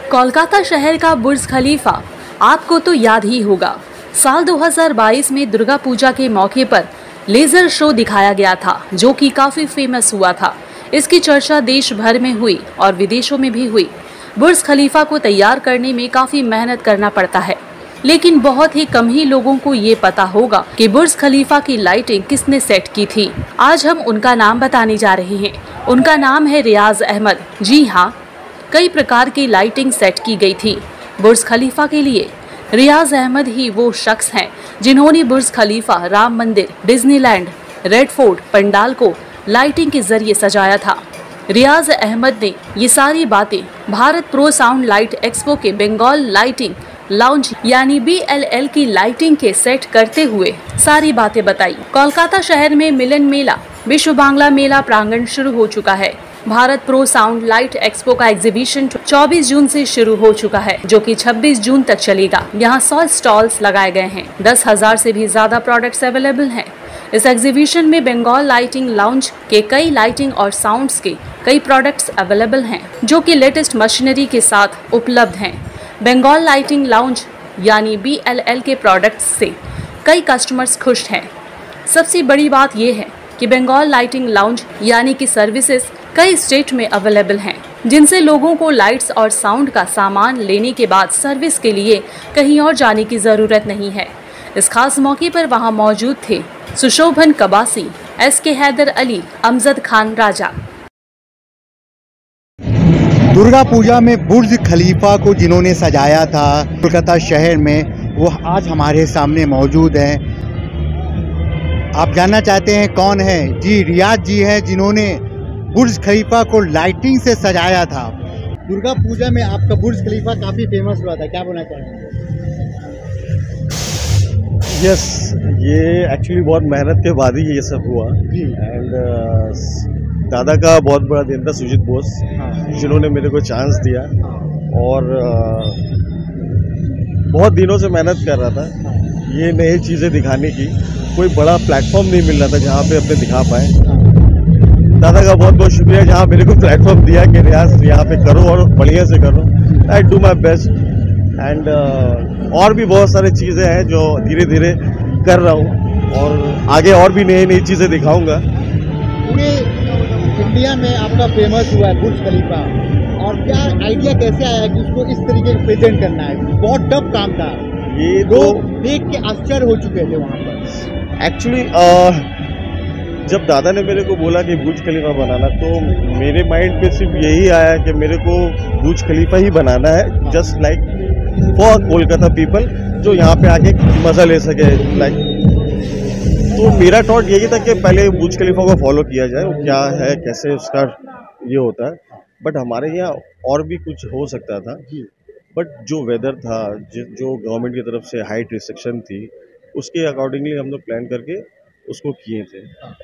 कोलकाता शहर का बुर्ज खलीफा आपको तो याद ही होगा। साल 2022 में दुर्गा पूजा के मौके पर लेजर शो दिखाया गया था, जो कि काफी फेमस हुआ था। इसकी चर्चा देश भर में हुई और विदेशों में भी हुई। बुर्ज खलीफा को तैयार करने में काफी मेहनत करना पड़ता है, लेकिन बहुत ही कम ही लोगों को ये पता होगा कि बुर्ज खलीफा की लाइटिंग किसने सेट की थी। आज हम उनका नाम बताने जा रहे हैं। उनका नाम है रियाज अहमद। जी हाँ, कई प्रकार की लाइटिंग सेट की गई थी बुर्ज खलीफा के लिए। रियाज अहमद ही वो शख्स हैं जिन्होंने बुर्ज खलीफा, राम मंदिर, डिज्नीलैंड, रेड फोर्ट पंडाल को लाइटिंग के जरिए सजाया था। रियाज अहमद ने ये सारी बातें Bharat pro sound light expo के बंगाल लाइटिंग लाउंज यानी BLL की लाइटिंग के सेट करते हुए सारी बातें बताई। कोलकाता शहर में मिलन मेला, विश्व बांग्ला मेला प्रांगण शुरू हो चुका है। Bharat pro sound light expo का एग्जीबिशन 24 जून से शुरू हो चुका है, जो कि 26 जून तक चलेगा। यहाँ 100 स्टॉल्स लगाए गए हैं। 10,000 से भी ज्यादा प्रोडक्ट्स अवेलेबल हैं। इस एग्जीबिशन में बंगाल लाइटिंग लाउंज के कई लाइटिंग और साउंड्स के कई प्रोडक्ट्स अवेलेबल हैं, जो कि लेटेस्ट मशीनरी के साथ उपलब्ध हैं। बंगाल लाइटिंग लाउंज यानी BLL के प्रोडक्ट्स से कई कस्टमर्स खुश हैं। सबसे बड़ी बात यह है कि बंगाल लाइटिंग लाउंज यानी कि सर्विसेज कई स्टेट में अवेलेबल हैं, जिनसे लोगों को लाइट्स और साउंड का सामान लेने के बाद सर्विस के लिए कहीं और जाने की जरूरत नहीं है। इस खास मौके पर वहां मौजूद थे सुशोभन कबासी, SK हैदर अली, अमजद खान राजा। दुर्गा पूजा में बुर्ज खलीफा को जिन्होंने सजाया था कोलकाता शहर में, वो आज हमारे सामने मौजूद हैं। आप जानना चाहते हैं कौन है? जी, रियाज जी हैं, जिन्होंने बुर्ज खलीफा को लाइटिंग से सजाया था। दुर्गा पूजा में आपका बुर्ज खलीफा काफ़ी फेमस हुआ था, क्या बोलना चाहेंगे? यस, ये एक्चुअली बहुत मेहनत के बाद ही ये सब हुआ। एंड दादा का बहुत बड़ा दिन था, सुजीत बोस, जिन्होंने मेरे को चांस दिया। और बहुत दिनों से मेहनत कर रहा था ये नई चीज़ें दिखाने की। कोई बड़ा प्लेटफॉर्म नहीं मिल रहा था जहाँ पे अपने दिखा पाए। दादा का बहुत बहुत शुक्रिया जहाँ मेरे को प्लेटफॉर्म दिया कि रियाज यहाँ पे करो और बढ़िया से करो। I do my best. And और भी बहुत सारी चीज़ें हैं जो धीरे धीरे कर रहा हूँ, और आगे और भी नई नई चीज़ें दिखाऊंगा। पूरे इंडिया में आपका फेमस हुआ है बुर्ज खलीफा, और क्या आइडिया कैसे आया कि उसको इस तरीके से प्रेजेंट करना है? बहुत टफ काम था, ये लोग देख के आश्चर्य हो चुके थे वहाँ पर। एक्चुअली जब दादा ने मेरे को बोला कि बुर्ज खलीफा बनाना, तो मेरे माइंड पे सिर्फ यही आया कि मेरे को बुर्ज खलीफा ही बनाना है, just like for Kolkata people, जो यहाँ पे आके मज़ा ले सके। लाइक तो मेरा थॉट यही था कि पहले बुर्ज खलीफा को फॉलो किया जाए, वो क्या है, कैसे उसका ये होता है। बट हमारे यहाँ और भी कुछ हो सकता था, बट जो वेदर था, जो गवर्नमेंट की तरफ से हाइट रिस्ट्रिक्शन थी, उसके अकॉर्डिंगली हम लोग प्लान करके उसको किए थे।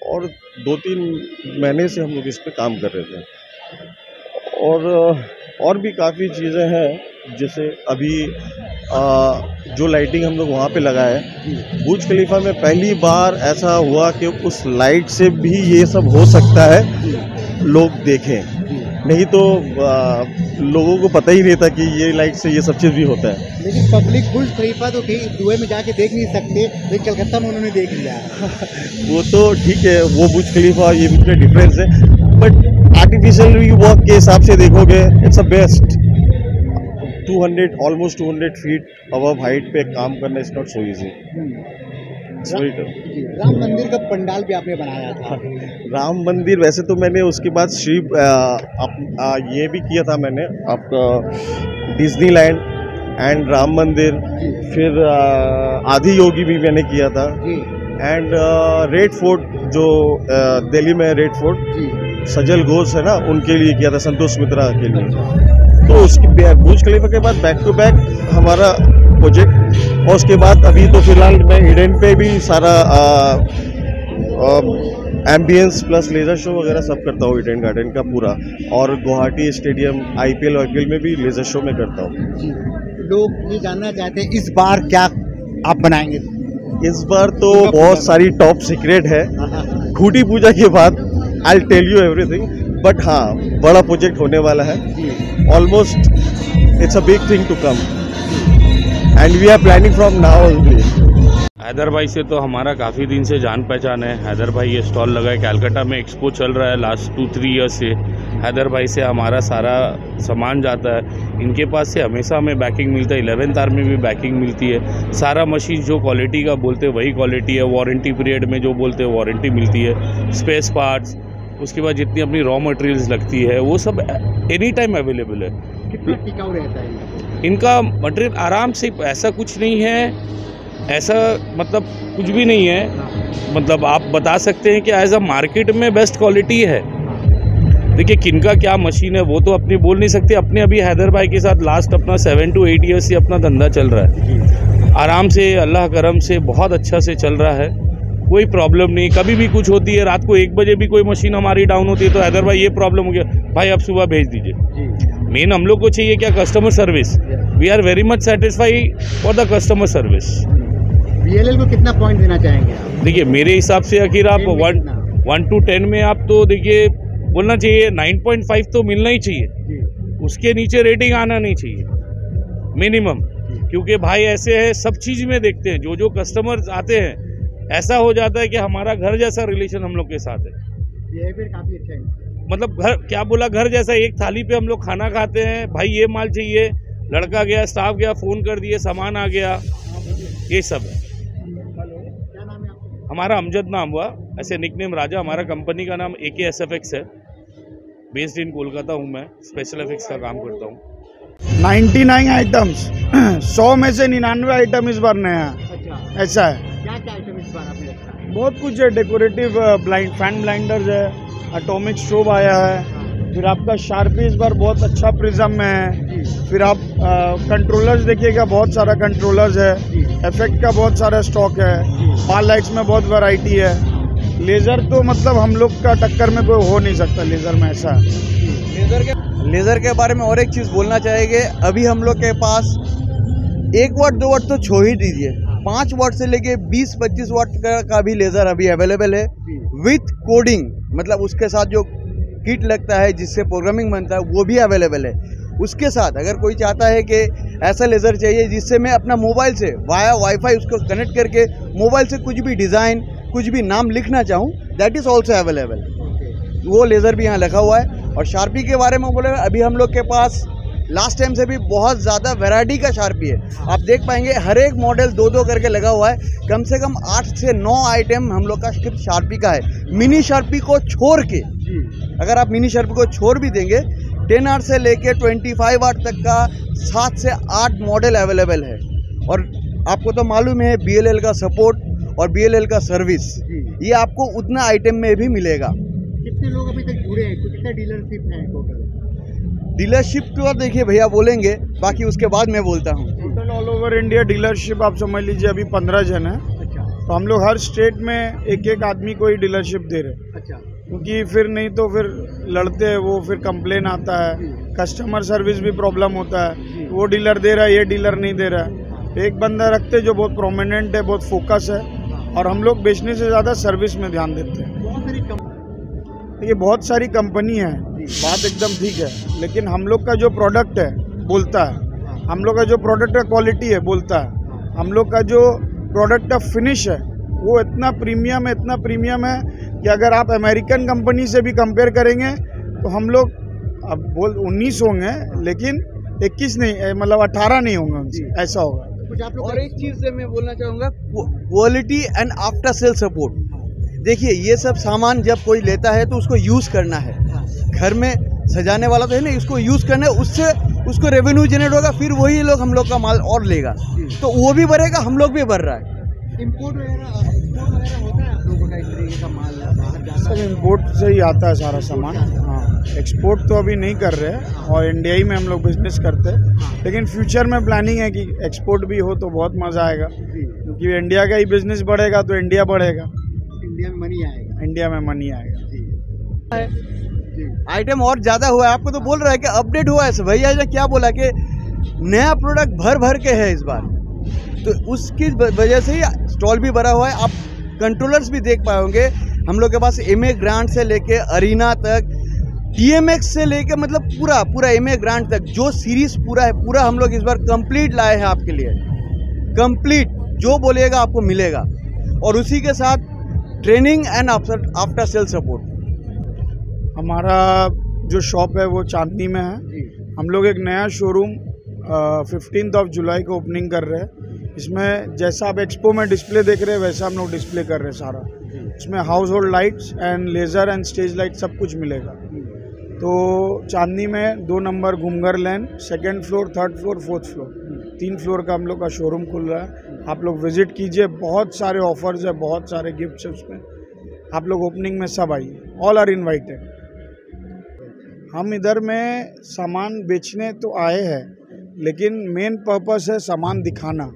और 2-3 महीने से हम लोग इस पे काम कर रहे थे। और भी काफ़ी चीज़ें हैं, जैसे अभी जो लाइटिंग हम लोग वहाँ पे लगाए, बुर्ज खलीफा में पहली बार ऐसा हुआ कि उस लाइट से भी ये सब हो सकता है, लोग देखें। नहीं तो लोगों को पता ही नहीं था कि ये लाइट से ये सब चीज़ भी होता है। लेकिन पब्लिक बुर्ज खलीफा तो दुबई में जाके देख नहीं सकते, लेकिन कलकत्ता में उन्होंने देख लिया। वो तो ठीक है, वो बुर्ज खलीफा ये में डिफरेंस है, बट आर्टिफिशियल वर्क के हिसाब से देखोगे it's a best. 200 feet above height पे काम करना is not so easy. Ram मंदिर का पंडाल भी आपने बनाया था। राम मंदिर वैसे तो मैंने उसके बाद ये भी किया था मैंने, आपका डिज्नीलैंड एंड राम मंदिर, फिर आदि योगी भी मैंने किया था, एंड रेड फोर्ट जो दिल्ली में रेड फोर्ट सजल घोष है ना, उनके लिए किया था, संतोष मित्रा के लिए। तो उसकी बुर्ज खलीफा के बाद बैक टू बैक हमारा प्रोजेक्ट, और उसके बाद अभी तो फिलहाल मैं ईडेन पे भी सारा एम्बियंस प्लस लेज़र शो वगैरह सब करता हूँ, ईडेन गार्डन का पूरा, और गुवाहाटी स्टेडियम IPL में भी लेज़र शो में करता हूँ। लोग ये जानना चाहते हैं इस बार क्या आप बनाएंगे? इस बार तो बहुत सारी टॉप सीक्रेट है, खूटी पूजा के बाद I tell you everything, but हाँ बड़ा प्रोजेक्ट होने वाला है। Almost it's a big thing to come, and we are planning from now only. Haider भाई से तो हमारा काफ़ी दिन से जान पहचान है। हैदर भाई ये स्टॉल लगाए, कैलकाटा में एक्सपो चल रहा है लास्ट 2-3 ईयर्स से। हैदर भाई से हमारा सारा सामान जाता है। इनके पास से हमेशा हमें बैकिंग मिलता है। 11th आवर में भी बैकिंग मिलती है। सारा मशीन जो क्वालिटी का बोलते हैं वही क्वालिटी है। वारंटी पीरियड में जो बोलते हैं वारंटी मिलती है। स्पेस पार्ट्स, उसके बाद जितनी अपनी रॉ मटेरियल्स लगती है वो सब एनी टाइम अवेलेबल है। कितना टिकाऊ रहता है इनका मटेरियल? आराम से, ऐसा कुछ नहीं है, ऐसा मतलब कुछ भी नहीं है। मतलब आप बता सकते हैं कि एज अ मार्केट में बेस्ट क्वालिटी है। देखिए किनका क्या मशीन है वो तो अपनी बोल नहीं सकते। अपने अभी हैदर भाई के साथ लास्ट अपना 7 to 8 ईयर्स से अपना धंधा चल रहा है। आराम से, अल्लाह करम से बहुत अच्छा से चल रहा है। कोई प्रॉब्लम नहीं। कभी भी कुछ होती है, रात को 1 बजे भी कोई मशीन हमारी डाउन होती है तो हैदर भाई ये प्रॉब्लम हो गया, भाई आप सुबह भेज दीजिए। मेन हम लोग को चाहिए क्या? Customer service. We are very much satisfied for the customer service. BLL को कितना पॉइंट देना चाहेंगे आप? देखिए मेरे हिसाब से आखिर आप 1 to 10 में आप तो देखिए बोलना चाहिए 9.5 तो मिलना ही चाहिए। उसके नीचे रेटिंग आना नहीं चाहिए मिनिमम। क्योंकि भाई ऐसे है, सब चीज़ में देखते हैं। जो कस्टमर आते हैं ऐसा हो जाता है कि हमारा घर जैसा रिलेशन हम लोग के साथ है। बिहेवियर काफ़ी अच्छा है। मतलब घर क्या बोला, घर जैसा। एक थाली पे हम लोग खाना खाते हैं, भाई ये माल चाहिए, लड़का गया, स्टाफ गया, फ़ोन कर दिए, सामान आ गया, ये सब है। हमारा अमजद नाम हुआ, ऐसे निकनेम राजा। हमारा कंपनी का नाम AKSFX है। बेस्ड इन कोलकाता हूँ मैं। स्पेशल इफेक्ट्स का काम करता हूँ। 99 आइटम्स 100 में से 99 आइटम इस बार नया है। ऐसा है। क्या आइटम इस बार आपने रखा है? बहुत कुछ है। डेकोरेटिव फैन ब्लाइंडर्स है, एटॉमिक स्टोव आया है, फिर आपका शार्पी इस बार बहुत अच्छा प्रिज्म में है। फिर आप कंट्रोलर्स देखिएगा, बहुत सारा कंट्रोलर्स है। इफेक्ट का बहुत सारा स्टॉक है। पाल लाइट्स में बहुत वैरायटी है। लेज़र तो मतलब हम लोग का टक्कर में कोई हो नहीं सकता लेज़र में। ऐसा लेज़र के बारे में और एक चीज़ बोलना चाहेंगे। अभी हम लोग के पास 1 वाट 2 वाट तो छोड़ ही दीजिए, 5 वाट से लेके 20-25 वाट का भी लेज़र अभी अवेलेबल है विथ कोडिंग। मतलब उसके साथ जो किट लगता है जिससे प्रोग्रामिंग बनता है वो भी अवेलेबल है। उसके साथ अगर कोई चाहता है कि ऐसा लेज़र चाहिए जिससे मैं अपना मोबाइल से वाया वाईफाई उसको कनेक्ट करके मोबाइल से कुछ भी डिज़ाइन, कुछ भी नाम लिखना चाहूँ, दैट इज़ ऑल्सो अवेलेबल। वो लेज़र भी यहाँ लगा हुआ है। और शार्पी के बारे में बोले, अभी हम लोग के पास लास्ट टाइम से भी बहुत ज़्यादा वैरायटी का शार्पी है। आप देख पाएंगे हर एक मॉडल 2-2 करके लगा हुआ है। कम से कम 8 से 9 आइटम हम लोग का सिर्फ शार्पी का है। मिनी शार्पी को छोड़ के, अगर आप मिनी शार्पी को छोड़ भी देंगे, 10 आवर से लेके 25 वाट तक का 7 से 8 मॉडल अवेलेबल है। और आपको तो मालूम है BLL का सपोर्ट और BLL का सर्विस, ये आपको उतना आइटम में भी मिलेगा। कितने लोग अभी तक जुड़े हैं? कितना डीलरशिप है टोटल? डीलरशिप तो देखिए भैया बोलेंगे, बाकी उसके बाद मैं बोलता हूँ। Total all over India dealership आप समझ लीजिए अभी 15 जन है। तो हम लोग हर स्टेट में एक आदमी को ही डीलरशिप दे रहे। अच्छा। क्योंकि फिर नहीं तो फिर लड़ते हैं वो, फिर कंप्लेन आता है, कस्टमर सर्विस भी प्रॉब्लम होता है। वो डीलर दे रहा है, ये डीलर नहीं दे रहा है। एक बंदा रखते जो बहुत प्रोमिनेंट है, बहुत फोकस है। और हम लोग बेचने से ज़्यादा सर्विस में ध्यान देते हैं। देखिए बहुत सारी कंपनी है, बात एकदम ठीक है, लेकिन हम लोग का जो प्रोडक्ट है बोलता है। हम लोग का जो प्रोडक्ट का क्वालिटी है बोलता है। हम लोग का जो प्रोडक्ट का फिनिश है वो इतना प्रीमियम है कि अगर आप अमेरिकन कंपनी से भी कंपेयर करेंगे तो हम लोग अब 19 होंगे, लेकिन 21 नहीं, मतलब 18 नहीं होंगे, ऐसा होगा। और एक चीज़ से मैं बोलना चाहूँगा, quality and after sale support. देखिए ये सब सामान जब कोई लेता है तो उसको यूज़ करना है। घर में सजाने वाला तो है ना, इसको यूज़ करना है, उससे उसको रेवेन्यू जनरेट होगा, फिर वही लोग हम लोग का माल और लेगा, तो वो भी बढ़ेगा, हम लोग भी बढ़ रहा है। इम्पोर्ट वगैरह होता है आप लोगों का? इस तरीके का माल बाहर जाता है? सब इम्पोर्ट से ही आता है सारा सामान। हाँ, एक्सपोर्ट तो अभी नहीं कर रहे हैं और इंडिया ही में हम लोग बिजनेस करते हैं। लेकिन फ्यूचर में प्लानिंग है कि एक्सपोर्ट भी हो तो बहुत मज़ा आएगा, क्योंकि इंडिया का ही बिजनेस बढ़ेगा तो इंडिया बढ़ेगा, इंडिया में मनी आएगा, इंडिया में मनी आएगा। आइटम और ज़्यादा हुआ है, आपको तो बोल रहा है कि अपडेट हुआ है। भैया ने क्या बोला कि नया प्रोडक्ट भर के है इस बार, तो उसकी वजह से ही स्टॉल भी भरा हुआ है। आप कंट्रोलर्स भी देख पाओगे, हम लोग के पास MA ग्रांड से लेके अरीना तक TMX से लेके मतलब पूरा MA ग्रांड तक जो सीरीज पूरा है, पूरा हम लोग इस बार कंप्लीट लाए हैं आपके लिए। कंप्लीट जो बोलिएगा आपको मिलेगा, और उसी के साथ training and after sale support. हमारा जो शॉप है वो चांदनी में है। हम लोग एक नया शोरूम 15 जुलाई को ओपनिंग कर रहे हैं। इसमें जैसा आप एक्सपो में डिस्प्ले देख रहे हैं वैसा हम लोग डिस्प्ले कर रहे हैं सारा। इसमें house hold lights and laser and stage light सब कुछ मिलेगा। तो चांदनी में 2 नंबर घूमगर लैन, 2nd floor, 3rd floor, 4th floor, 3 floor का हम लोग का शोरूम खुल रहा है। आप लोग विजिट कीजिए, बहुत सारे ऑफर्स है, बहुत सारे गिफ्ट्स है उसमें। आप लोग ओपनिंग में सब आइए, ऑल आर इनवाइटेड। हम इधर में सामान बेचने तो आए हैं, लेकिन मेन पर्पस है सामान दिखाना।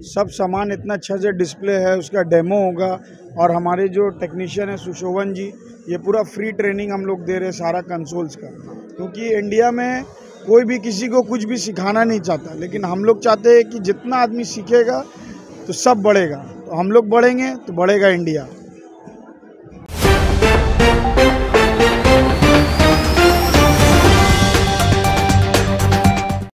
सब सामान इतना अच्छा से डिस्प्ले है, उसका डेमो होगा, और हमारे जो टेक्नीशियन है सुशोभन जी, ये पूरा फ्री ट्रेनिंग हम लोग दे रहे हैं सारा कंसोल्स का। क्योंकि इंडिया में कोई भी किसी को कुछ भी सिखाना नहीं चाहता, लेकिन हम लोग चाहते हैं कि जितना आदमी सीखेगा तो सब बढ़ेगा। तो हम लोग बढ़ेंगे तो बढ़ेगा इंडिया।